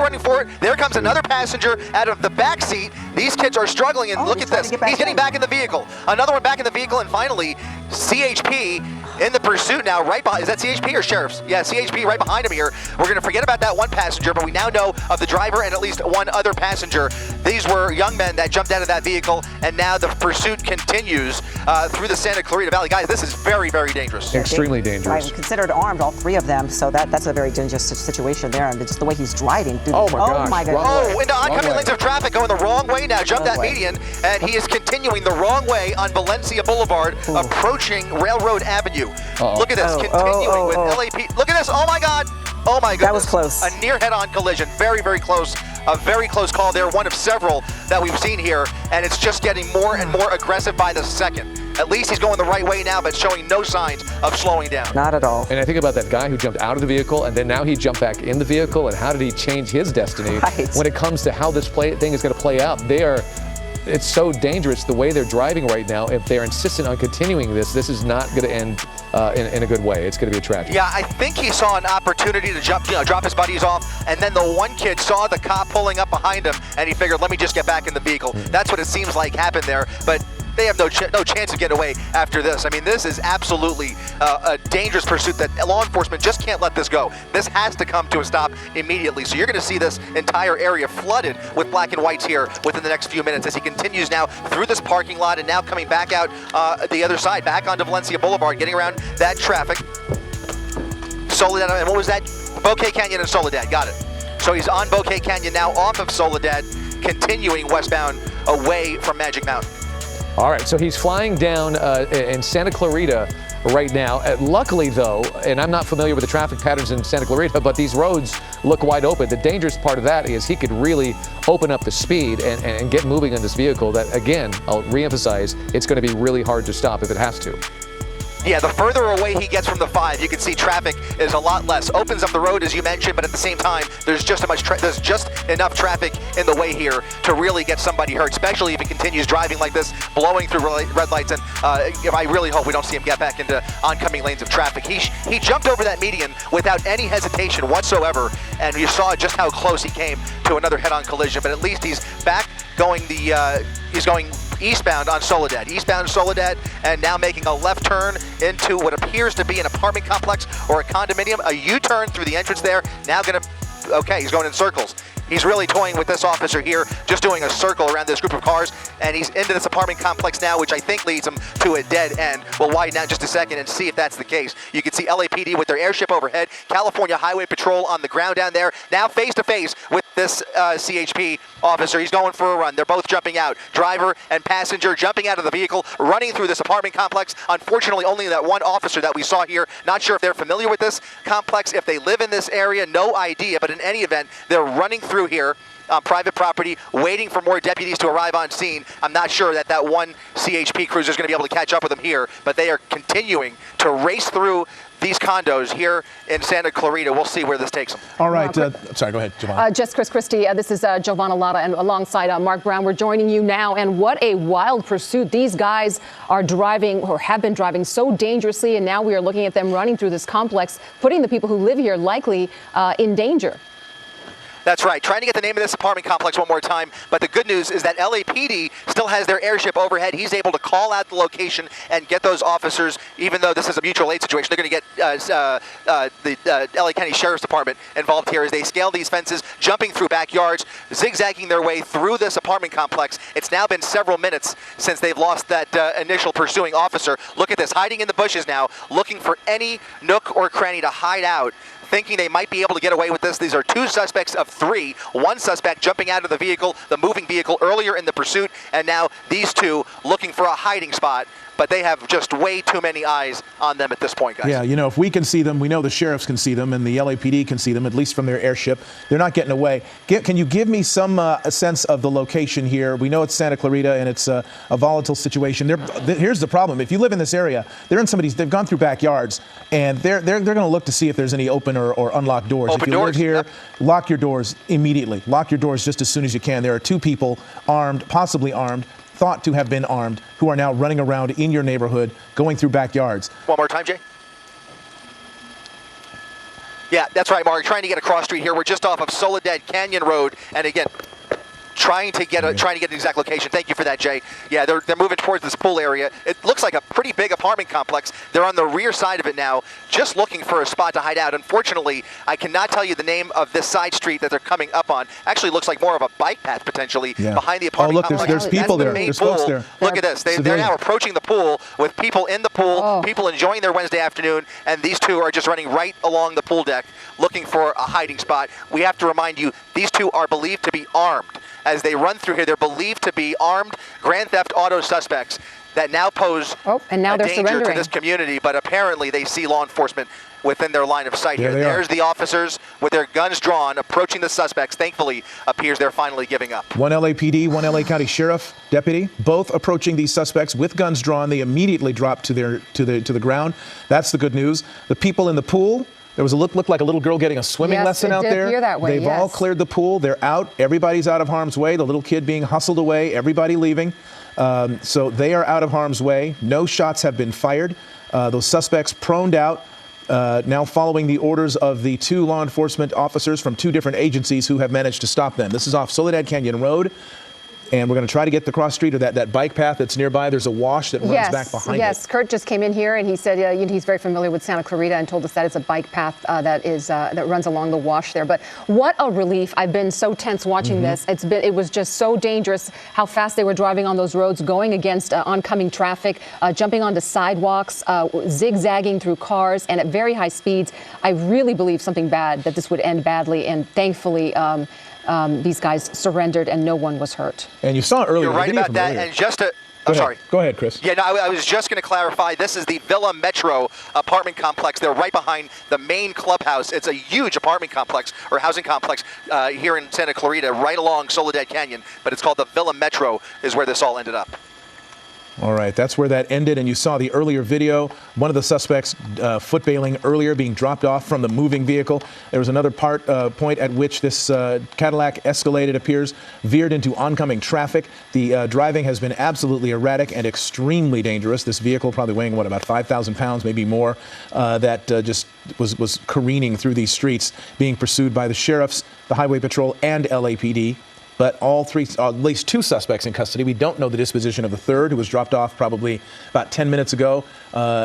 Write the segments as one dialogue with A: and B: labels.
A: running for it. There comes another passenger out of the back seat. These kids are struggling, and look at this. He's getting back in the vehicle. Another one back in the vehicle, and finally, CHP in the pursuit now, right behind. Is that CHP or Sheriff's? Yeah, CHP right behind him here. We're going to forget about that one passenger, but we now know of the driver and at least one other passenger. These were young men that jumped out of that vehicle, and now the pursuit continues through the Santa Clarita Valley. Guys, this is very, very dangerous.
B: Extremely dangerous.
C: Right, considered armed, all three of them, so that's a very dangerous situation there, and just the way he's driving through
B: oh my gosh.
A: Oh, into oncoming lanes of traffic, going the wrong way now, jumped that median, and he is continuing the wrong way on Valencia Boulevard, approaching Railroad Avenue. Look at this, continuing with LAP. Look at this, oh my God. Oh my goodness.
C: That was close.
A: A near head-on collision, very, very close. A very close call there, one of several that we've seen here, and it's just getting more and more aggressive by the second. At least he's going the right way now, but showing no signs of slowing down.
C: Not at all.
B: And I think about that guy who jumped out of the vehicle, and then now he jumped back in the vehicle, and how did he change his destiny when it comes to how this thing is going to play out? It's so dangerous the way they're driving right now. If they're insistent on continuing this is not going to end in a good way. It's going to be a tragedy.
A: Yeah, I think he saw an opportunity to drop his buddies off, and then the one kid saw the cop pulling up behind him, and he figured, let me just get back in the vehicle. That's what it seems like happened there, but they have no chance of getting away after this. I mean, this is absolutely a dangerous pursuit that law enforcement just can't let this go. This has to come to a stop immediately. So you're going to see this entire area flooded with black and whites here within the next few minutes as he continues now through this parking lot and now coming back out the other side, back onto Valencia Boulevard, getting around that traffic. Soledad, and what was that? Bouquet Canyon and Soledad, got it. So he's on Bouquet Canyon now, off of Soledad, continuing westbound away from Magic Mountain.
B: All right, so he's flying down in Santa Clarita right now. Luckily, though, and I'm not familiar with the traffic patterns in Santa Clarita, but these roads look wide open. The dangerous part of that is he could really open up the speed and get moving on this vehicle that, again, I'll reemphasize, it's going to be really hard to stop if it has to.
A: Yeah, the further away he gets from the 5, you can see traffic is a lot less. Opens up the road, as you mentioned, but at the same time, there's just enough traffic in the way here to really get somebody hurt, especially if he continues driving like this, blowing through red lights. And I really hope we don't see him get back into oncoming lanes of traffic. He jumped over that median without any hesitation whatsoever, and you saw just how close he came to another head-on collision. But at least he's back going he's going eastbound on Soledad, and now making a left turn into what appears to be an apartment complex or a condominium, a U-turn through the entrance there. Now he's going in circles. He's really toying with this officer here, just doing a circle around this group of cars, and he's into this apartment complex now, which I think leads him to a dead end. We'll widen out just a second and see if that's the case. You can see LAPD with their airship overhead, California Highway Patrol on the ground down there, now face-to-face with this CHP officer. He's going for a run. They're both jumping out. Driver and passenger jumping out of the vehicle, running through this apartment complex. Unfortunately, only that one officer that we saw here. Not sure if they're familiar with this complex, if they live in this area, no idea. But in any event, they're running through here on private property, waiting for more deputies to arrive on scene. I'm not sure that one CHP cruiser is going to be able to catch up with them here, but they are continuing to race through these condos here in Santa Clarita. We'll see where this takes them.
D: All right. Sorry, go ahead, Giovanna.
E: Just Chris Christie. This is Giovanna Lotta, and alongside Mark Brown. We're joining you now. And what a wild pursuit. These guys are driving, or have been driving, so dangerously, and now we are looking at them running through this complex, putting the people who live here likely in danger.
A: That's right. Trying to get the name of this apartment complex one more time. But the good news is that LAPD still has their airship overhead. He's able to call out the location and get those officers, even though this is a mutual aid situation. They're going to get the LA County Sheriff's Department involved here as they scale these fences, jumping through backyards, zigzagging their way through this apartment complex. It's now been several minutes since they've lost that initial pursuing officer. Look at this, hiding in the bushes now, looking for any nook or cranny to hide out, thinking they might be able to get away with this. These are 2 suspects of 3. One suspect jumping out of the vehicle, the moving vehicle, earlier in the pursuit, and now these 2 looking for a hiding spot. But they have just way too many eyes on them at this point, guys.
D: Yeah, if we can see them, we know the sheriffs can see them, and the LAPD can see them, at least from their airship. They're not getting away. Can you give me some a sense of the location here? We know it's Santa Clarita, and it's a volatile situation. Here's the problem. If you live in this area, they've gone through backyards, and they're going to look to see if there's any open or unlocked doors. If you live here, lock your doors immediately. Lock your doors just as soon as you can. There are 2 people armed, possibly armed, thought to have been armed, who are now running around in your neighborhood, going through backyards.
A: One more time, Jay. Yeah, that's right, Mark. Trying to get across street here. We're just off of Soledad Canyon Road, and again, trying to get an exact location. Thank you for that, Jay. Yeah, they're moving towards this pool area. It looks like a pretty big apartment complex. They're on the rear side of it now, just looking for a spot to hide out. Unfortunately, I cannot tell you the name of this side street that they're coming up on. Actually, looks like more of a bike path potentially behind the apartment complex.
D: Oh, look, there's people there.
A: There's
D: folks there.
A: Look at this. They're now approaching the pool with people in the pool, people enjoying their Wednesday afternoon, and these two are just running right along the pool deck looking for a hiding spot. We have to remind you, these two are believed to be armed. As they run through here, they're believed to be armed Grand Theft Auto suspects that now pose
E: and now
A: a
E: they're
A: danger
E: surrendering
A: to this community, but apparently they see law enforcement within their line of sight here. There's the officers with their guns drawn, approaching the suspects. Thankfully, appears they're finally giving up.
D: One LAPD, one LA County Sheriff deputy, both approaching these suspects with guns drawn. They immediately drop to the ground. That's the good news. The people in the pool, there was looked like a little girl getting a swimming lesson out there.
E: Appear that way,
D: They've all cleared the pool. They're out. Everybody's out of harm's way. The little kid being hustled away. Everybody leaving. So they are out of harm's way. No shots have been fired. Those suspects proned out. Now following the orders of the two law enforcement officers from two different agencies who have managed to stop them. This is off Soledad Canyon Road. And we're going to try to get the cross street or that bike path that's nearby. There's a wash that runs back behind it.
E: Yes, Kurt just came in here and he said he's very familiar with Santa Clarita and told us that it's a bike path that runs along the wash there. But what a relief. I've been so tense watching this. It was just so dangerous how fast they were driving on those roads, going against oncoming traffic, jumping onto sidewalks, zigzagging through cars, and at very high speeds. I really believe something bad, that this would end badly, and thankfully these guys surrendered and no one was hurt.
D: And you saw earlier.
A: You're right about that. And just to, sorry.
D: Go ahead, Chris.
A: Yeah, no, I was just going to clarify. This is the Villa Metro apartment complex. They're right behind the main clubhouse. It's a huge apartment complex or housing complex here in Santa Clarita, right along Soledad Canyon. But it's called the Villa Metro, is where this all ended up.
D: All right, that's where that ended. And you saw the earlier video, one of the suspects foot bailing earlier, being dropped off from the moving vehicle. There was another point at which this Cadillac Escalade, it appears, veered into oncoming traffic. The driving has been absolutely erratic and extremely dangerous. This vehicle, probably weighing, about 5,000 pounds, maybe more, that just was careening through these streets, being pursued by the sheriffs, the Highway Patrol, and LAPD. But all three, at least two suspects in custody. We don't know the disposition of the third, who was dropped off probably about 10 minutes ago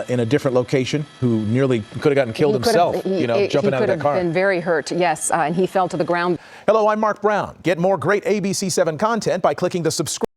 D: in a different location, who nearly could have gotten killed himself, jumping out of that car.
E: He could have been very hurt, yes, and he fell to the ground.
D: Hello, I'm Mark Brown. Get more great ABC7 content by clicking the subscribe.